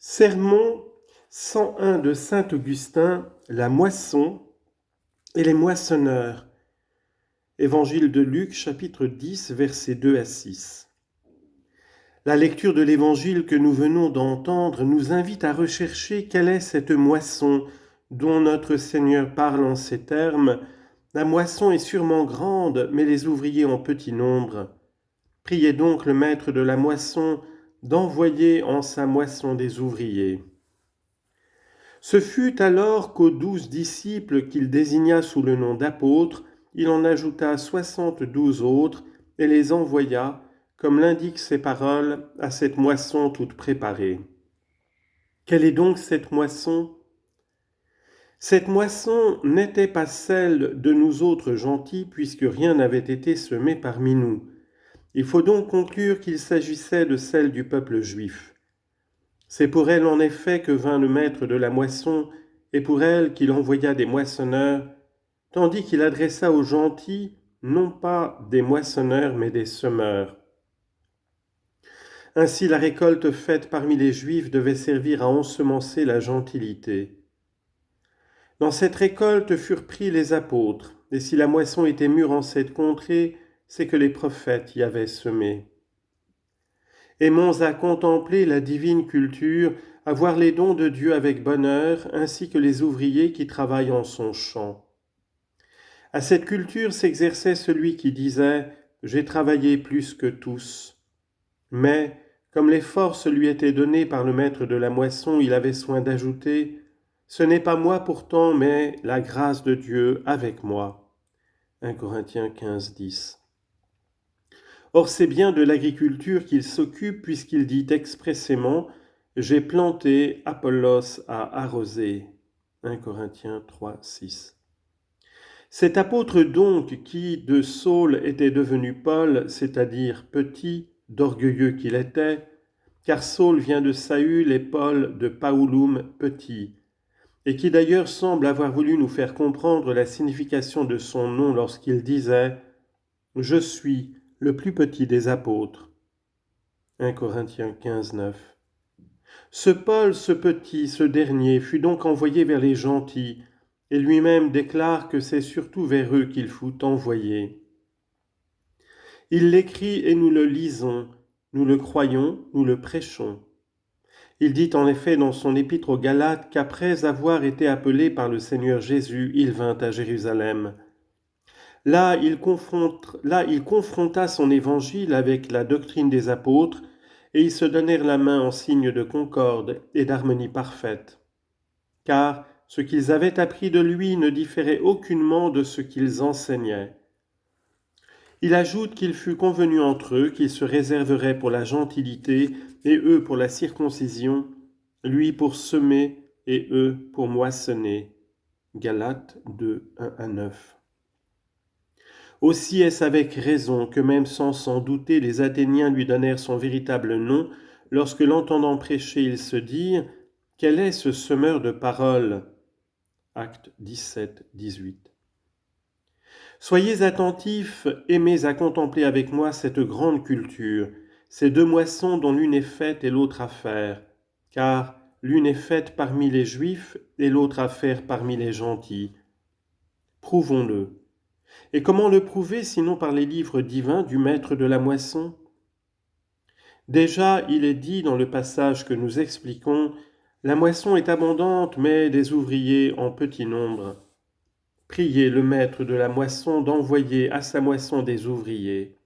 Sermon 101 de saint Augustin, la moisson et les moissonneurs. Évangile de Luc, chapitre 10, versets 2 à 6. La lecture de l'évangile que nous venons d'entendre nous invite à rechercher quelle est cette moisson dont notre Seigneur parle en ces termes. La moisson est sûrement grande, mais les ouvriers en petit nombre. Priez donc le maître de la moisson d'envoyer en sa moisson des ouvriers. Ce fut alors qu'aux 12 disciples qu'il désigna sous le nom d'apôtres, il en ajouta 72 autres et les envoya, comme l'indiquent ces paroles, à cette moisson toute préparée. Quelle est donc cette moisson ? Cette moisson n'était pas celle de nous autres gentils, puisque rien n'avait été semé parmi nous. Il faut donc conclure qu'il s'agissait de celle du peuple juif. C'est pour elle en effet que vint le maître de la moisson, et pour elle qu'il envoya des moissonneurs, tandis qu'il adressa aux gentils non pas des moissonneurs mais des semeurs. Ainsi la récolte faite parmi les Juifs devait servir à ensemencer la gentilité. Dans cette récolte furent pris les apôtres, et si la moisson était mûre en cette contrée, c'est que les prophètes y avaient semé. Aimons à contempler la divine culture, à voir les dons de Dieu avec bonheur, ainsi que les ouvriers qui travaillent en son champ. À cette culture s'exerçait celui qui disait « J'ai travaillé plus que tous ». Mais, comme les forces lui étaient données par le maître de la moisson, il avait soin d'ajouter « Ce n'est pas moi pourtant, mais la grâce de Dieu avec moi ». 1 Corinthiens 15, 10. Or c'est bien de l'agriculture qu'il s'occupe puisqu'il dit expressément « J'ai planté, Apollos a arrosé ». 1 Corinthiens 3, 6. Cet apôtre donc qui de Saul était devenu Paul, c'est-à-dire petit, d'orgueilleux qu'il était, car Saul vient de Saül et Paul de Paulum petit, et qui d'ailleurs semble avoir voulu nous faire comprendre la signification de son nom lorsqu'il disait « Je suis le plus petit des apôtres ». 1 Corinthiens 15, 9. Ce Paul, ce petit, ce dernier, fut donc envoyé vers les gentils, et lui-même déclare que c'est surtout vers eux qu'il faut envoyer. Il l'écrit et nous le lisons, nous le croyons, nous le prêchons. Il dit en effet dans son épître aux Galates qu'après avoir été appelé par le Seigneur Jésus, il vint à Jérusalem. Là, il confronta son évangile avec la doctrine des apôtres, et ils se donnèrent la main en signe de concorde et d'harmonie parfaite. Car ce qu'ils avaient appris de lui ne différait aucunement de ce qu'ils enseignaient. Il ajoute qu'il fut convenu entre eux qu'ils se réserveraient pour la gentilité et eux pour la circoncision, lui pour semer et eux pour moissonner. Galates 2, 1 à 9. Aussi est-ce avec raison que même sans s'en douter, les Athéniens lui donnèrent son véritable nom, lorsque l'entendant prêcher, ils se dirent « Quel est ce semeur de paroles ?» Actes 17, 18. Soyez attentifs, aimez à contempler avec moi cette grande culture, ces deux moissons dont l'une est faite et l'autre à faire, car l'une est faite parmi les Juifs et l'autre à faire parmi les gentils. Prouvons-le. Et comment le prouver sinon par les livres divins du maître de la moisson ? Déjà, il est dit dans le passage que nous expliquons, « La moisson est abondante, mais des ouvriers en petit nombre. » Priez le maître de la moisson d'envoyer à sa moisson des ouvriers.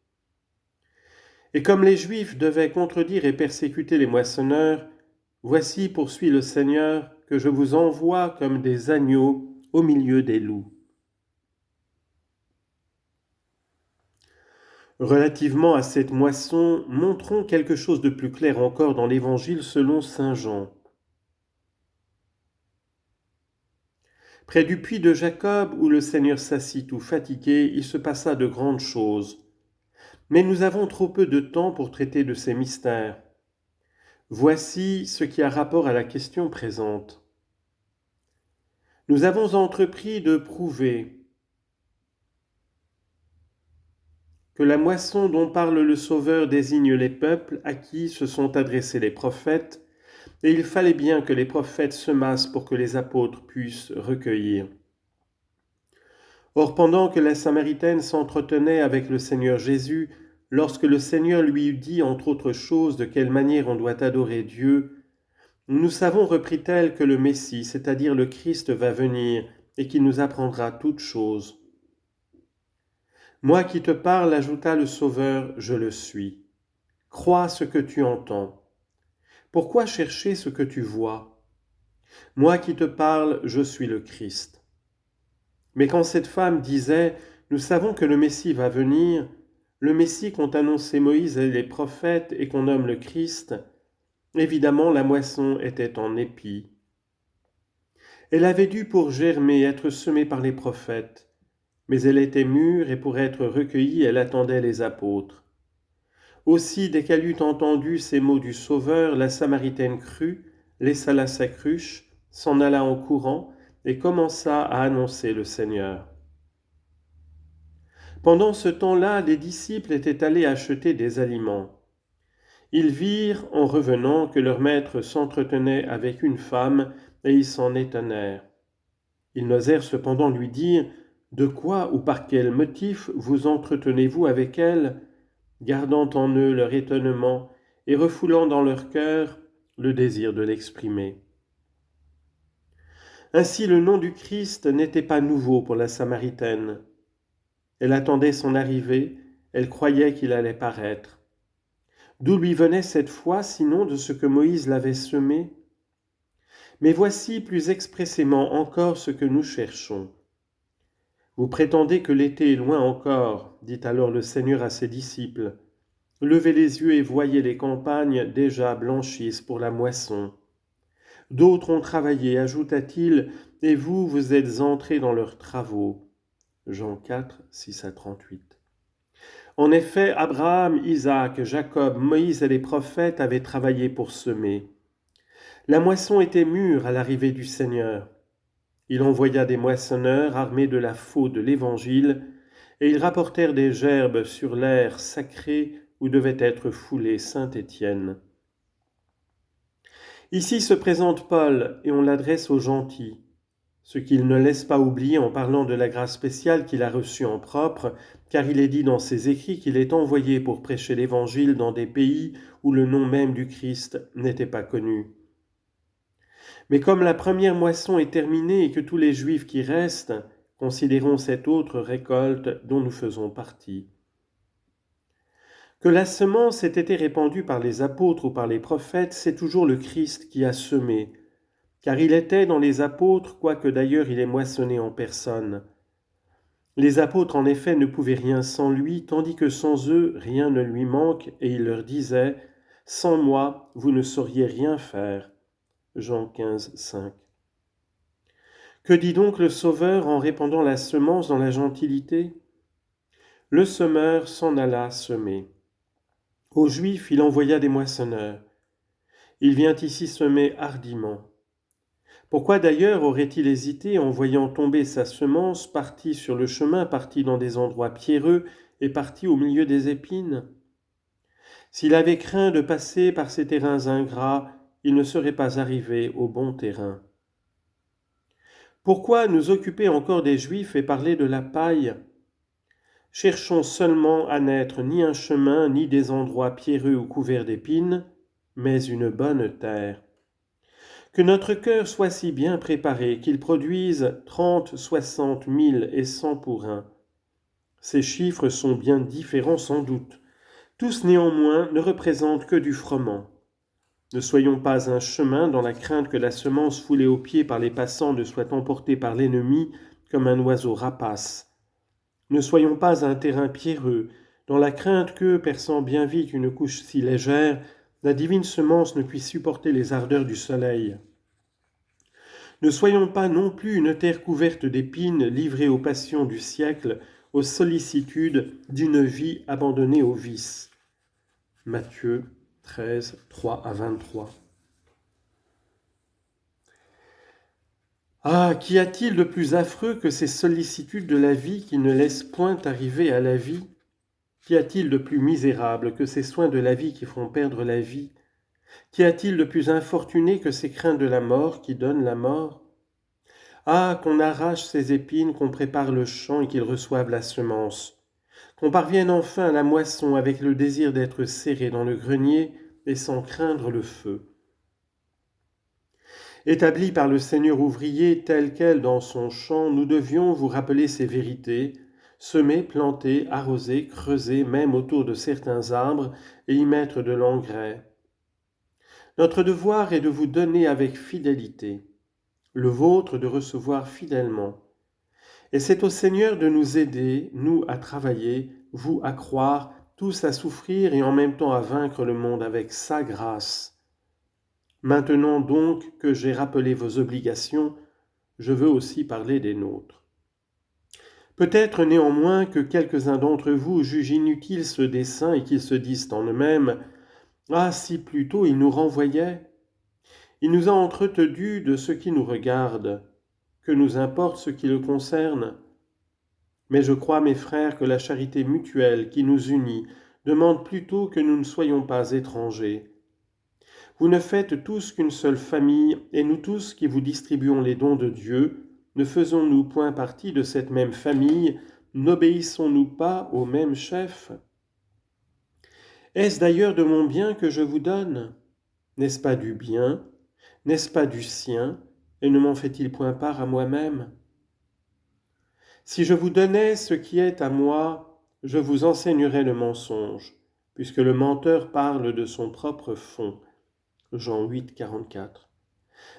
Et comme les Juifs devaient contredire et persécuter les moissonneurs, voici, poursuit le Seigneur, que je vous envoie comme des agneaux au milieu des loups. Relativement à cette moisson, montrons quelque chose de plus clair encore dans l'Évangile selon saint Jean. Près du puits de Jacob, où le Seigneur s'assit tout fatigué, il se passa de grandes choses. Mais nous avons trop peu de temps pour traiter de ces mystères. Voici ce qui a rapport à la question présente. Nous avons entrepris de prouver que la moisson dont parle le Sauveur désigne les peuples à qui se sont adressés les prophètes, et il fallait bien que les prophètes semassent pour que les apôtres puissent recueillir. Or, pendant que la Samaritaine s'entretenait avec le Seigneur Jésus, lorsque le Seigneur lui eut dit, entre autres choses, de quelle manière on doit adorer Dieu, nous savons, reprit-elle, que le Messie, c'est-à-dire le Christ, va venir et qu'il nous apprendra toutes choses. Moi qui te parle, ajouta le Sauveur, je le suis. Crois ce que tu entends. Pourquoi chercher ce que tu vois? Moi qui te parle, je suis le Christ. Mais quand cette femme disait, nous savons que le Messie va venir, le Messie qu'ont annoncé Moïse et les prophètes et qu'on nomme le Christ, évidemment la moisson était en épi. Elle avait dû pour germer être semée par les prophètes, mais elle était mûre et pour être recueillie elle attendait les apôtres. Aussi, dès qu'elle eut entendu ces mots du Sauveur, la Samaritaine crut, laissa là sa cruche, s'en alla en courant et commença à annoncer le Seigneur. Pendant ce temps-là, les disciples étaient allés acheter des aliments. Ils virent, en revenant, que leur maître s'entretenait avec une femme, et ils s'en étonnèrent. Ils n'osèrent cependant lui dire, « De quoi ou par quel motif vous entretenez-vous avec elle ?» gardant en eux leur étonnement et refoulant dans leur cœur le désir de l'exprimer. Ainsi le nom du Christ n'était pas nouveau pour la Samaritaine. Elle attendait son arrivée, elle croyait qu'il allait paraître. D'où lui venait cette foi, sinon de ce que Moïse l'avait semé? Mais voici plus expressément encore ce que nous cherchons. Vous prétendez que l'été est loin encore, dit alors le Seigneur à ses disciples. Levez les yeux et voyez les campagnes déjà blanchissent pour la moisson. D'autres ont travaillé, ajouta-t-il, et vous, vous êtes entrés dans leurs travaux. Jean 4, 6 à 38. En effet, Abraham, Isaac, Jacob, Moïse et les prophètes avaient travaillé pour semer. La moisson était mûre à l'arrivée du Seigneur. Il envoya des moissonneurs armés de la faux de l'Évangile, et ils rapportèrent des gerbes sur l'aire sacrée où devait être foulé saint Étienne. Ici se présente Paul et on l'adresse aux gentils, ce qu'il ne laisse pas oublier en parlant de la grâce spéciale qu'il a reçue en propre, car il est dit dans ses écrits qu'il est envoyé pour prêcher l'Évangile dans des pays où le nom même du Christ n'était pas connu. Mais comme la première moisson est terminée et que tous les Juifs qui restent, considérons cette autre récolte dont nous faisons partie. Que la semence ait été répandue par les apôtres ou par les prophètes, c'est toujours le Christ qui a semé, car il était dans les apôtres, quoique d'ailleurs il ait moissonné en personne. Les apôtres en effet ne pouvaient rien sans lui, tandis que sans eux rien ne lui manque, et il leur disait « Sans moi, vous ne sauriez rien faire ». Jean 15, 5. Que dit donc le Sauveur en répandant la semence dans la gentilité? Le semeur s'en alla semer. Aux Juifs, il envoya des moissonneurs. Il vient ici semer hardiment. Pourquoi d'ailleurs aurait-il hésité en voyant tomber sa semence, partie sur le chemin, partie dans des endroits pierreux et partie au milieu des épines? S'il avait craint de passer par ces terrains ingrats, il ne serait pas arrivé au bon terrain. Pourquoi nous occuper encore des Juifs et parler de la paille? Cherchons seulement à n'être ni un chemin, ni des endroits pierreux ou couverts d'épines, mais une bonne terre. Que notre cœur soit si bien préparé qu'il produise 30, 60, 1000 et 100 pour un. Ces chiffres sont bien différents sans doute. Tous néanmoins ne représentent que du froment. Ne soyons pas un chemin dans la crainte que la semence foulée aux pieds par les passants ne soit emportée par l'ennemi comme un oiseau rapace. Ne soyons pas un terrain pierreux, dans la crainte que, perçant bien vite une couche si légère, la divine semence ne puisse supporter les ardeurs du soleil. Ne soyons pas non plus une terre couverte d'épines, livrée aux passions du siècle, aux sollicitudes d'une vie abandonnée au vice. Matthieu 13, 3 à 23. Ah, qu'y a-t-il de plus affreux que ces sollicitudes de la vie qui ne laissent point arriver à la vie? Qu'y a-t-il de plus misérable que ces soins de la vie qui font perdre la vie? Qu'y a-t-il de plus infortuné que ces craintes de la mort qui donnent la mort? Ah, qu'on arrache ces épines, qu'on prépare le champ et qu'ils reçoivent la semence, qu'on parvienne enfin à la moisson avec le désir d'être serré dans le grenier et sans craindre le feu. Établis par le Seigneur ouvrier tel quel dans son champ, nous devions vous rappeler ces vérités, semer, planter, arroser, creuser, même autour de certains arbres, et y mettre de l'engrais. Notre devoir est de vous donner avec fidélité, le vôtre de recevoir fidèlement. Et c'est au Seigneur de nous aider, nous à travailler, vous à croire, tous à souffrir et en même temps à vaincre le monde avec sa grâce. Maintenant donc que j'ai rappelé vos obligations, je veux aussi parler des nôtres. Peut-être néanmoins que quelques-uns d'entre vous jugent inutile ce dessein et qu'ils se disent en eux-mêmes « Ah, si plutôt il nous renvoyait ! Il nous a entretenus de ce qui nous regarde, que nous importe ce qui le concerne. Mais je crois, mes frères, que la charité mutuelle qui nous unit demande plutôt que nous ne soyons pas étrangers. Vous ne faites tous qu'une seule famille, et nous tous qui vous distribuons les dons de Dieu, ne faisons-nous point partie de cette même famille, n'obéissons-nous pas au même chef? Est-ce d'ailleurs de mon bien que je vous donne? N'est-ce pas du bien? N'est-ce pas du sien? Et ne m'en fait-il point part à moi-même? Si je vous donnais ce qui est à moi, je vous enseignerais le mensonge, puisque le menteur parle de son propre fond. Jean 8, 44.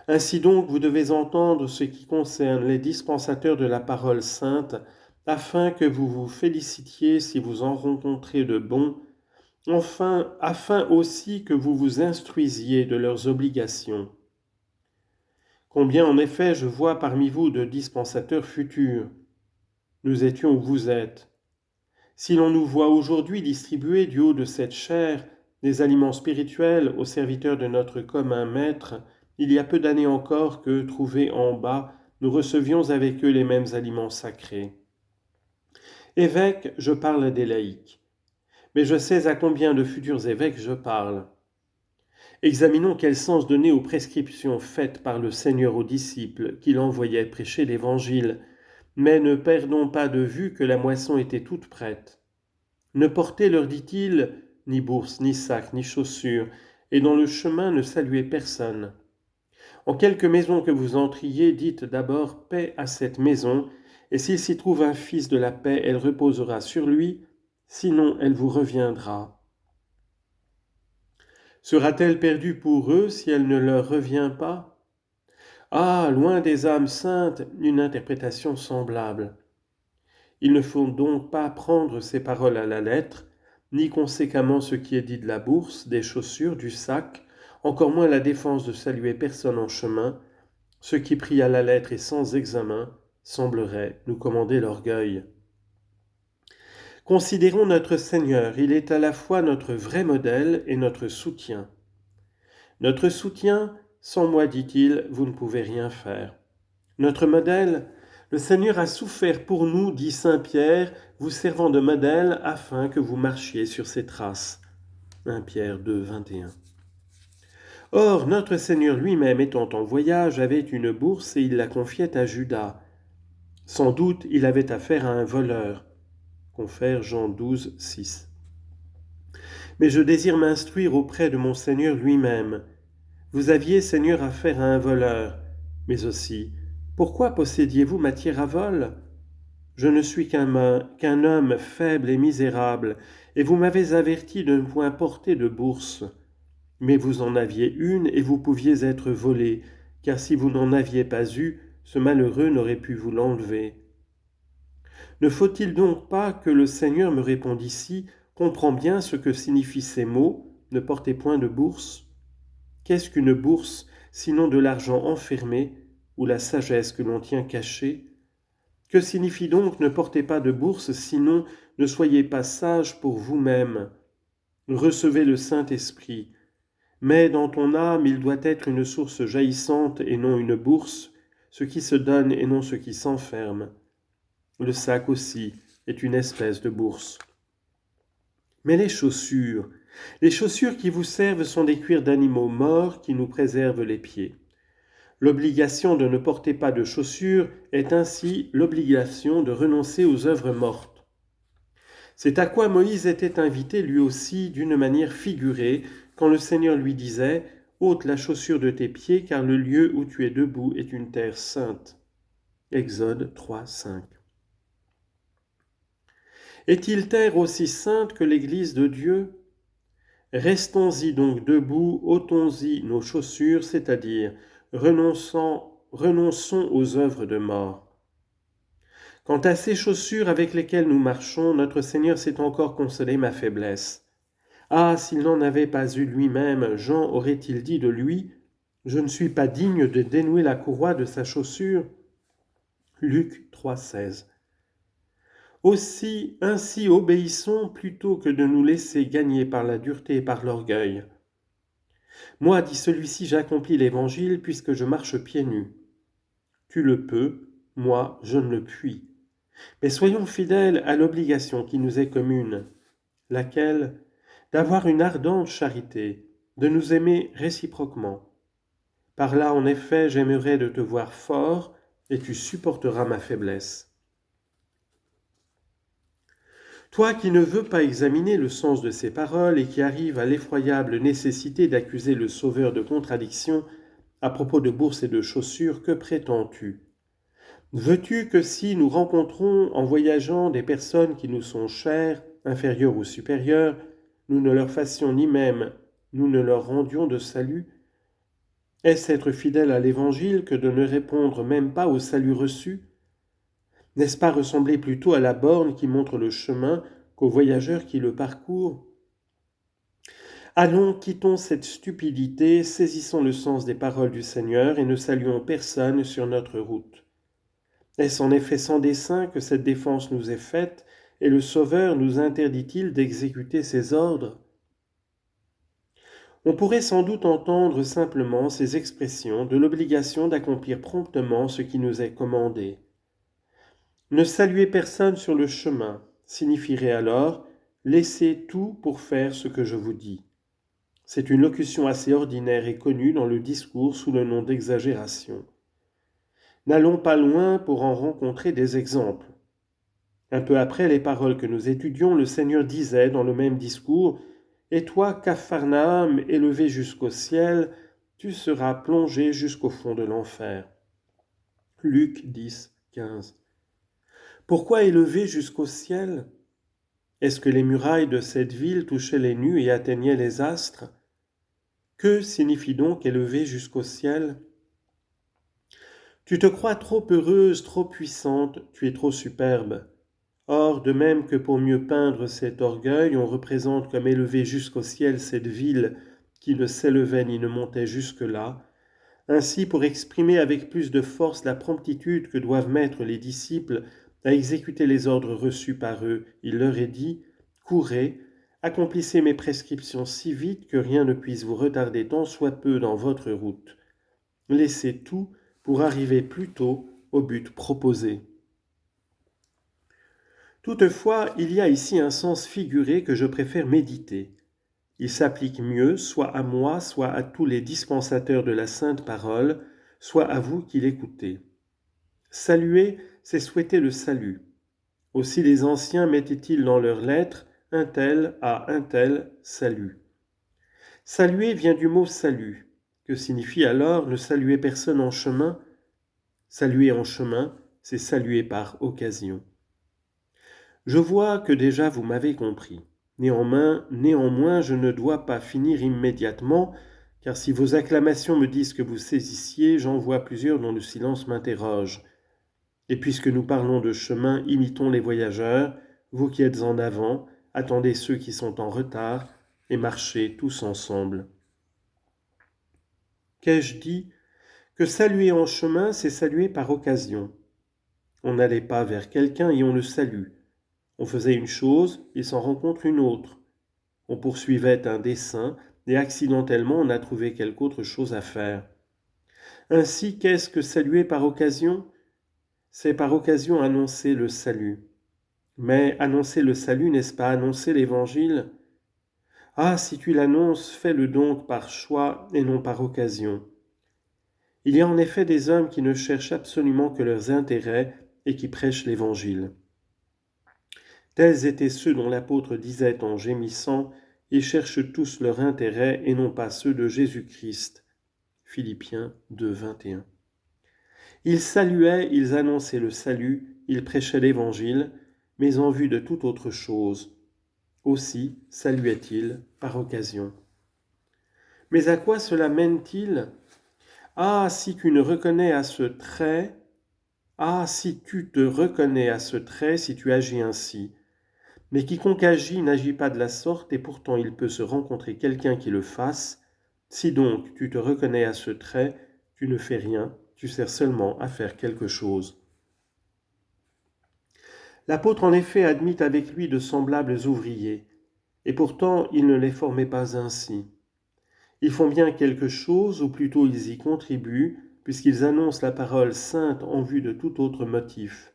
Ainsi donc, vous devez entendre ce qui concerne les dispensateurs de la parole sainte, afin que vous vous félicitiez si vous en rencontrez de bons, enfin, afin aussi que vous vous instruisiez de leurs obligations. Combien en effet je vois parmi vous de dispensateurs futurs. Nous étions où vous êtes. Si l'on nous voit aujourd'hui distribuer du haut de cette chair des aliments spirituels aux serviteurs de notre commun Maître, il y a peu d'années encore que, trouvés en bas, nous recevions avec eux les mêmes aliments sacrés. Évêques, je parle des laïcs, mais je sais à combien de futurs évêques je parle. Examinons quel sens donner aux prescriptions faites par le Seigneur aux disciples qu'il envoyait prêcher l'Évangile, mais ne perdons pas de vue que la moisson était toute prête. Ne portez, leur dit-il, ni bourse, ni sac, ni chaussures, et dans le chemin ne saluez personne. En quelque maison que vous entriez, dites d'abord paix à cette maison, et s'il s'y trouve un fils de la paix, elle reposera sur lui, sinon elle vous reviendra. Sera-t-elle perdue pour eux si elle ne leur revient pas? Ah, loin des âmes saintes, une interprétation semblable. Il ne faut donc pas prendre ces paroles à la lettre, ni conséquemment ce qui est dit de la bourse, des chaussures, du sac, encore moins la défense de saluer personne en chemin, ce qui pris à la lettre et sans examen semblerait nous commander l'orgueil. Considérons notre Seigneur, il est à la fois notre vrai modèle et notre soutien. Notre soutien, sans moi, dit-il, vous ne pouvez rien faire. Notre modèle, le Seigneur a souffert pour nous, dit saint Pierre, vous servant de modèle afin que vous marchiez sur ses traces. 1 Pierre 2, 21. Or, notre Seigneur lui-même étant en voyage avait une bourse et il la confiait à Judas. Sans doute il avait affaire à un voleur. Confère Jean 12, 6. Mais je désire m'instruire auprès de mon Seigneur lui-même. Vous aviez, Seigneur, affaire à un voleur, mais aussi, pourquoi possédiez-vous matière à vol? Je ne suis qu'un homme faible et misérable, et vous m'avez averti de ne point porter de bourse. Mais vous en aviez une, et vous pouviez être volé, car si vous n'en aviez pas eu, ce malheureux n'aurait pu vous l'enlever. Ne faut-il donc pas que le Seigneur me réponde ici, comprends bien ce que signifient ces mots, ne portez point de bourse? Qu'est-ce qu'une bourse, sinon de l'argent enfermé, ou la sagesse que l'on tient cachée? Que signifie donc ne portez pas de bourse, sinon ne soyez pas sages pour vous-même? Recevez le Saint-Esprit. Mais dans ton âme, il doit être une source jaillissante et non une bourse, ce qui se donne et non ce qui s'enferme. Le sac aussi est une espèce de bourse. Mais les chaussures, Les chaussures qui vous servent sont des cuirs d'animaux morts qui nous préservent les pieds. L'obligation de ne porter pas de chaussures est ainsi l'obligation de renoncer aux œuvres mortes. C'est à quoi Moïse était invité lui aussi d'une manière figurée quand le Seigneur lui disait « ôte la chaussure de tes pieds car le lieu où tu es debout est une terre sainte ». Exode 3, 5. Est-il terre aussi sainte que l'Église de Dieu ? Restons-y donc debout, ôtons-y nos chaussures, c'est-à-dire renonçons aux œuvres de mort. Quant à ces chaussures avec lesquelles nous marchons, notre Seigneur sait encore consoler ma faiblesse. Ah, s'il n'en avait pas eu lui-même, Jean aurait-il dit de lui « Je ne suis pas digne de dénouer la courroie de sa chaussure » Luc 3,16. Aussi, ainsi obéissons plutôt que de nous laisser gagner par la dureté et par l'orgueil. Moi, dit celui-ci, j'accomplis l'évangile puisque je marche pieds nus. Tu le peux, moi, je ne le puis. Mais soyons fidèles à l'obligation qui nous est commune, laquelle, d'avoir une ardente charité, de nous aimer réciproquement. Par là, en effet, j'aimerais de te voir fort, et tu supporteras ma faiblesse. Toi qui ne veux pas examiner le sens de ces paroles et qui arrives à l'effroyable nécessité d'accuser le Sauveur de contradiction à propos de bourses et de chaussures, que prétends-tu ? Veux-tu que si nous rencontrons en voyageant des personnes qui nous sont chères, inférieures ou supérieures, nous ne leur fassions ni même, nous ne leur rendions de salut ? Est-ce être fidèle à l'Évangile que de ne répondre même pas au salut reçu ? N'est-ce pas ressembler plutôt à la borne qui montre le chemin qu'au voyageur qui le parcourt ? Allons, quittons cette stupidité, saisissons le sens des paroles du Seigneur et ne saluons personne sur notre route. Est-ce en effet sans dessein que cette défense nous est faite, et le Sauveur nous interdit-il d'exécuter ses ordres ? On pourrait sans doute entendre simplement ces expressions de l'obligation d'accomplir promptement ce qui nous est commandé. Ne saluer personne sur le chemin signifierait alors « laissez tout pour faire ce que je vous dis ». C'est une locution assez ordinaire et connue dans le discours sous le nom d'exagération. N'allons pas loin pour en rencontrer des exemples. Un peu après les paroles que nous étudions, le Seigneur disait dans le même discours « Et toi, Capharnaüm, élevé jusqu'au ciel, tu seras plongé jusqu'au fond de l'enfer. » Luc 10, 15. Pourquoi élevé jusqu'au ciel ? Est-ce que les murailles de cette ville touchaient les nues et atteignaient les astres ? Que signifie donc élevé jusqu'au ciel ? Tu te crois trop heureuse, trop puissante, tu es trop superbe. Or, de même que pour mieux peindre cet orgueil, on représente comme élevée jusqu'au ciel cette ville qui ne s'élevait ni ne montait jusque-là, ainsi pour exprimer avec plus de force la promptitude que doivent mettre les disciples à exécuter les ordres reçus par eux, il leur est dit « Courez, accomplissez mes prescriptions si vite que rien ne puisse vous retarder tant soit peu dans votre route. Laissez tout pour arriver plus tôt au but proposé. » Toutefois, il y a ici un sens figuré que je préfère méditer. Il s'applique mieux soit à moi, soit à tous les dispensateurs de la sainte parole, soit à vous qui l'écoutez. Saluer, c'est souhaiter le salut. Aussi les anciens mettaient-ils dans leurs lettres un tel à un tel salut. Saluer vient du mot salut, que signifie alors ne saluer personne en chemin. Saluer en chemin, c'est saluer par occasion. Je vois que déjà vous m'avez compris. Néanmoins, je ne dois pas finir immédiatement, car si vos acclamations me disent que vous saisissiez, j'en vois plusieurs dont le silence m'interroge. Et puisque nous parlons de chemin, imitons les voyageurs, vous qui êtes en avant, attendez ceux qui sont en retard, et marchez tous ensemble. Qu'ai-je dit ? Que saluer en chemin, c'est saluer par occasion. On n'allait pas vers quelqu'un et on le salue. On faisait une chose, il s'en rencontre une autre. On poursuivait un dessein, et accidentellement on a trouvé quelque autre chose à faire. Ainsi, qu'est-ce que saluer par occasion ? C'est par occasion annoncer le salut. Mais annoncer le salut, n'est-ce pas annoncer l'Évangile ? Ah, si tu l'annonces, fais-le donc par choix et non par occasion. Il y a en effet des hommes qui ne cherchent absolument que leurs intérêts et qui prêchent l'Évangile. Tels étaient ceux dont l'apôtre disait en gémissant « Ils cherchent tous leur intérêt et non pas ceux de Jésus-Christ ». Philippiens 2, 21. Ils saluaient, ils annonçaient le salut, ils prêchaient l'Évangile, mais en vue de toute autre chose. Aussi saluaient-ils par occasion. Mais à quoi cela mène-t-il ? Ah, si tu ne reconnais à ce trait, ah, si tu te reconnais à ce trait, si tu agis ainsi. Mais quiconque agit n'agit pas de la sorte, et pourtant il peut se rencontrer quelqu'un qui le fasse. Si donc tu te reconnais à ce trait, tu ne fais rien, tu sers seulement à faire quelque chose. L'apôtre en effet admit avec lui de semblables ouvriers, et pourtant il ne les formait pas ainsi. Ils font bien quelque chose, ou plutôt ils y contribuent, puisqu'ils annoncent la parole sainte en vue de tout autre motif.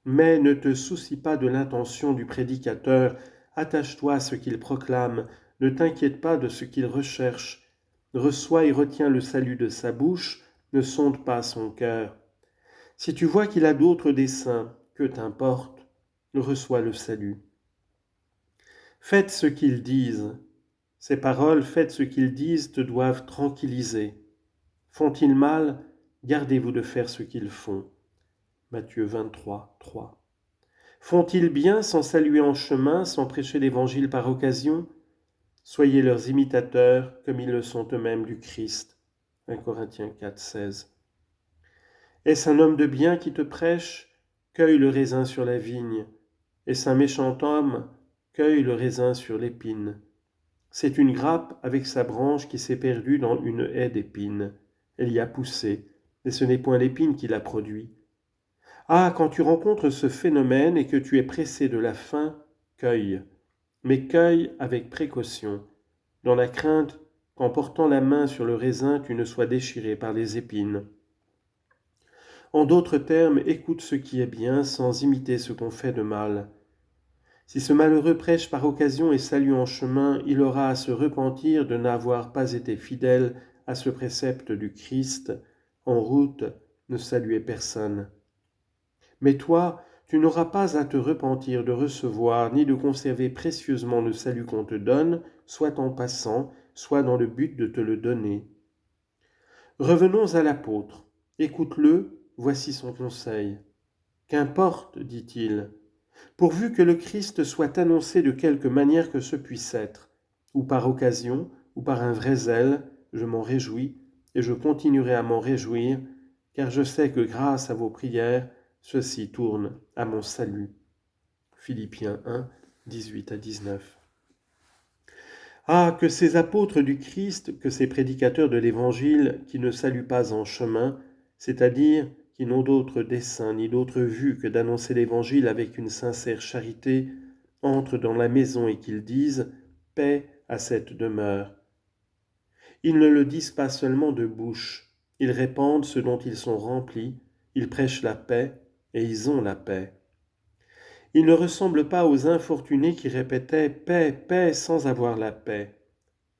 Mais ne te soucie pas de l'intention du prédicateur, attache-toi à ce qu'il proclame, ne t'inquiète pas de ce qu'il recherche. Reçois et retiens le salut de sa bouche, ne sonde pas son cœur. Si tu vois qu'il a d'autres desseins, que t'importe, reçois le salut. Faites ce qu'ils disent. Ces paroles, faites ce qu'ils disent, te doivent tranquilliser. Font-ils mal ? Gardez-vous de faire ce qu'ils font. Matthieu 23, 3. Font-ils bien sans saluer en chemin, sans prêcher l'Évangile par occasion ? Soyez leurs imitateurs comme ils le sont eux-mêmes du Christ. 1 Corinthiens 4, 16. Est-ce un homme de bien qui te prêche ? Cueille le raisin sur la vigne. Est-ce un méchant homme ? Cueille le raisin sur l'épine. C'est une grappe avec sa branche qui s'est perdue dans une haie d'épines. Elle y a poussé, et ce n'est point l'épine qui l'a produit. Ah, quand tu rencontres ce phénomène et que tu es pressé de la faim, cueille. Mais cueille avec précaution, dans la crainte qu'en portant la main sur le raisin, tu ne sois déchiré par les épines. En d'autres termes, écoute ce qui est bien sans imiter ce qu'on fait de mal. Si ce malheureux prêche par occasion et salue en chemin, il aura à se repentir de n'avoir pas été fidèle à ce précepte du Christ. En route, ne saluez personne. Mais toi, tu n'auras pas à te repentir de recevoir ni de conserver précieusement le salut qu'on te donne, soit en passant, soit dans le but de te le donner. Revenons à l'apôtre. Écoute-le, voici son conseil. Qu'importe, dit-il, pourvu que le Christ soit annoncé de quelque manière que ce puisse être, ou par occasion, ou par un vrai zèle, je m'en réjouis, et je continuerai à m'en réjouir, car je sais que grâce à vos prières, ceci tourne à mon salut. Philippiens 1, 18 à 19. Ah, que ces apôtres du Christ, que ces prédicateurs de l'Évangile, qui ne saluent pas en chemin, c'est-à-dire qui n'ont d'autre dessein ni d'autre vue que d'annoncer l'Évangile avec une sincère charité, entrent dans la maison et qu'ils disent « Paix à cette demeure ». Ils ne le disent pas seulement de bouche, ils répandent ce dont ils sont remplis, ils prêchent la paix et ils ont la paix. Ils ne ressemblent pas aux infortunés qui répétaient « Paix, paix » sans avoir la paix.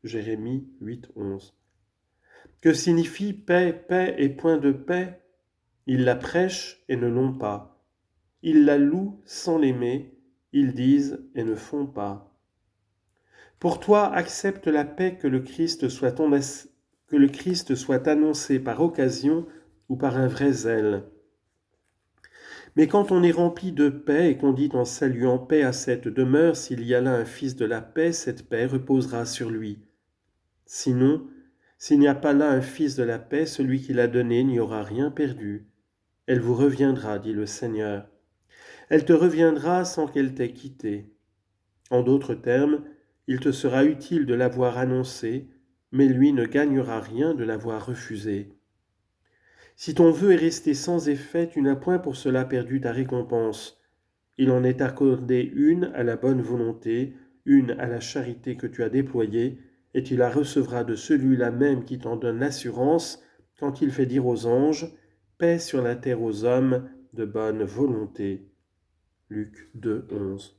Jérémie 8, 11. Que signifie paix, paix et point de paix ? Ils la prêchent et ne l'ont pas. Ils la louent sans l'aimer, ils disent et ne font pas. Pour toi, accepte la paix que le Christ soit annoncé par occasion ou par un vrai zèle. Mais quand on est rempli de paix et qu'on dit en saluant paix à cette demeure, s'il y a là un fils de la paix, cette paix reposera sur lui. Sinon, s'il n'y a pas là un fils de la paix, celui qui l'a donné n'y aura rien perdu. Elle vous reviendra, dit le Seigneur. Elle te reviendra sans qu'elle t'ait quitté. En d'autres termes, il te sera utile de l'avoir annoncé, mais lui ne gagnera rien de l'avoir refusé. Si ton vœu est resté sans effet, tu n'as point pour cela perdu ta récompense. Il en est accordé une à la bonne volonté, une à la charité que tu as déployée, et tu la recevras de celui-là même qui t'en donne l'assurance, quand il fait dire aux anges, paix sur la terre aux hommes de bonne volonté. Luc 2, 11.